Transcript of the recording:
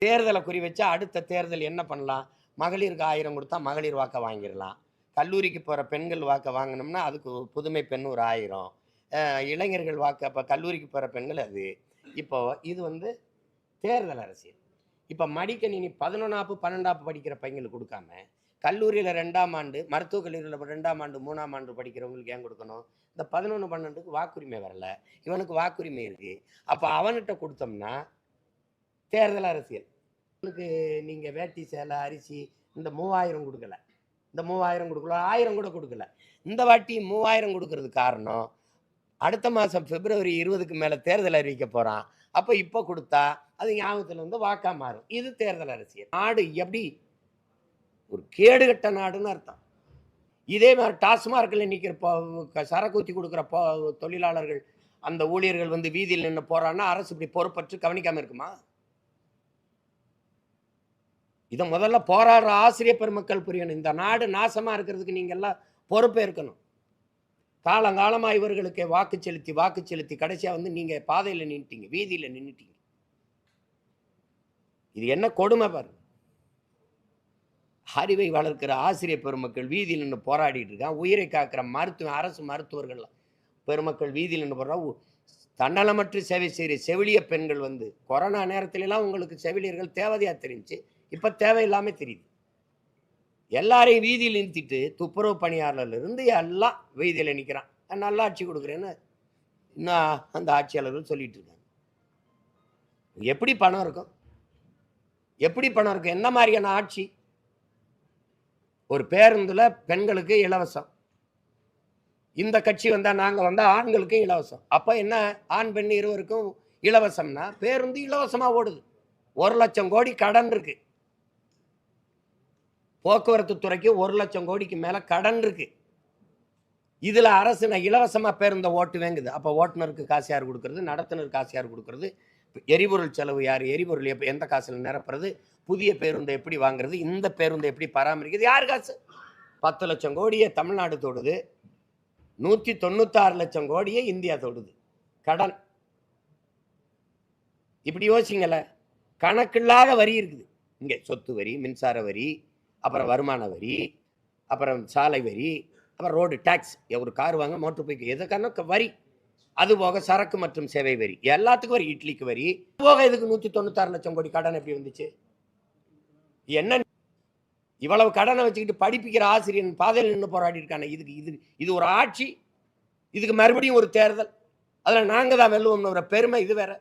தேர்தலை குறி வச்சா அடுத்த தேர்தல் என்ன பண்ணலாம்? மகளிருக்கு 1000 கொடுத்தா மகளிர் வாக்க வாங்கிடலாம். கல்லூரிக்கு போற பெண்கள் வாக்க வாங்கினோம்னா, அதுக்கு புதுமை பெண் ஒரு 1000. இளைஞர்கள் வாக்கு அப்ப கல்லூரிக்கு போற பெண்கள் அது. இப்போ இது வந்து தேர்தல் அரசியல். இப்ப மடிக்கணினி 11ஆப்பு, 12ஆப்பு படிக்கிற பையங்களுக்கு குடுக்காம, கல்லூரியில 2ஆம் ஆண்டு, மருத்துவக் கல்லூரியில 2ஆம் ஆண்டு, 3ஆம் ஆண்டு படிக்கிறவங்களுக்கு ஏன் குடுக்கணும்? இந்த 11, 12க்கு வாக்குரிமை வரல. இவனுக்கு வாக்குரிமை இருக்கு. அப்ப அவன்கிட்ட குடுத்தோம்னா, தேர்தல் அரசியல். அவனுக்கு நீங்க வேட்டி, சேலை, அரிசி இந்த 3000 குடுக்கல. இந்த 3000 குடுக்கல. 1000 கூட குடுக்கல. இந்த வாட்டி 3000 குடுக்கறதுக்கு காரணம், அடுத்த மாசம் பிப்ரவரி 20க்கு மேல தேர்தல் அறிவிக்க போறான். அப்ப இப்ப குடுத்தா, அது ஞாபகத்துல வந்து வாக்கா மாறும். இது தேர்தல் அரசியல். நாடு எப்படி ஒரு கேடுகெட்ட நாடுன்னு அர்த்தம். இதே மாரி டாஸ்மார்க்ல நிக்கிற சரக்கு ஊத்தி குடுக்குற தொழிலாளர்கள், அந்த ஊழியர்கள் வந்து வீதியில நின்னு போராடினா, அரசு இப்படி பொறுப்பற்று கவனிக்காம இருக்குமா? இத முதல்ல போராடுற ஆசிரியர் பெருமக்கள் புரியணும். இந்த நாடு நாசமா இருக்கிறதுக்கு நீங்க எல்லாம் பொறுப்பேற்கணும். காலங்காலமா இவர்களுக்கு வாக்கு செலுத்தி கடைசியா வந்து நீங்க பாதையில நின்னுட்டீங்க. வீதியில நின்னுட்டீங்க. இது என்ன கொடுமை பாருங்க. அறிவை வளர்க்கிற ஆசிரியர் பெருமக்கள் வீதியில் நின்று போராடிட்டு இருக்கான். உயிரை காக்கிற அரசு மருத்துவர்கள் பெருமக்கள் வீதியில் நின்று போடுறா. தன்னலமற்று சேவை செய்கிற செவிலிய பெண்கள் வந்து கொரோனா நேரத்திலலாம் உங்களுக்கு செவிலியர்கள் தேவையா தெரிஞ்சு, இப்ப தேவையில்லாம தெரியுது. எல்லாரையும் வீதியில் நிறுத்திட்டு துப்புரவு பணியாளர்ல இருந்து எல்லாம் வீதியில நிக்கிறான். நல்லா ஆட்சி கொடுக்குறேன்னு இன்னும் அந்த ஆட்சியாளர்கள் சொல்லிட்டு இருக்காங்க. எப்படி பணம் இருக்கும்? எப்படி பணம் இருக்கும்? என்ன மாதிரியான ஆட்சி? ஒரு பேருந்துல பெண்களுக்கு இலவசம். இந்த கட்சி வந்தா நாங்க வந்தா ஆண்களுக்கும் இலவசம். அப்ப என்ன ஆண் பெண் இருவருக்கும் இலவசம்னா பேருந்து இலவசமா ஓடுது. 1,00,000 கோடி கடன் இருக்கு. போக்குவரத்து துறைக்கு 1,00,000 கோடிக்கு மேல கடன் இருக்கு. இதுல அரசு இலவசமா பேருந்த ஓட்டுவேங்குது. அப்ப ஓட்டுநருக்கு காசு யார் கொடுக்கறது? நடத்துனருக்கு காசு யார் கொடுக்கறது? எரிபொருள் செலவு யார்? எரிபொருள் எந்த காசுல நிரப்புறது? புதிய பேருந்தை எப்படி வாங்குறது? இந்த பேருந்தை எப்படி பராமரிக்கிறது? யார் காசு? 10 லட்சம் கோடியை தமிழ்நாடு தொடுது. 196 லட்சம் கோடியை இந்தியா தொடுது. கடன். இப்படி யோசிங்கள. கணக்கில்லாத வரி இருக்குது. இங்க சொத்து வரி, மின்சார வரி, அப்புறம் வருமான வரி, அப்புறம் சாலை வரி, அப்புறம் ரோடு டாக்ஸ். ஒரு கார் வாங்க மோட்டர் பைக் எதுக்கான வரி. அது போக சரக்கு மற்றும் சேவை வரி, எல்லாத்துக்கும் வரி. இட்லிக்கு வரி போக இதுக்கு 196 லட்சம் கோடி கடன் எப்படி வந்துச்சு? என்ன இவ்வளவு கடனை வச்சுக்கிட்டு படிப்பிக்கிற ஆசிரியர் பாதையில் நின்று போராடி இருக்கானே, இது ஒரு ஆட்சி. இதுக்கு மறுபடியும் ஒரு தேர்தல். அதுல நாங்க தான் வெல்லுவோம்னு ஒரு பெருமை இது வேற.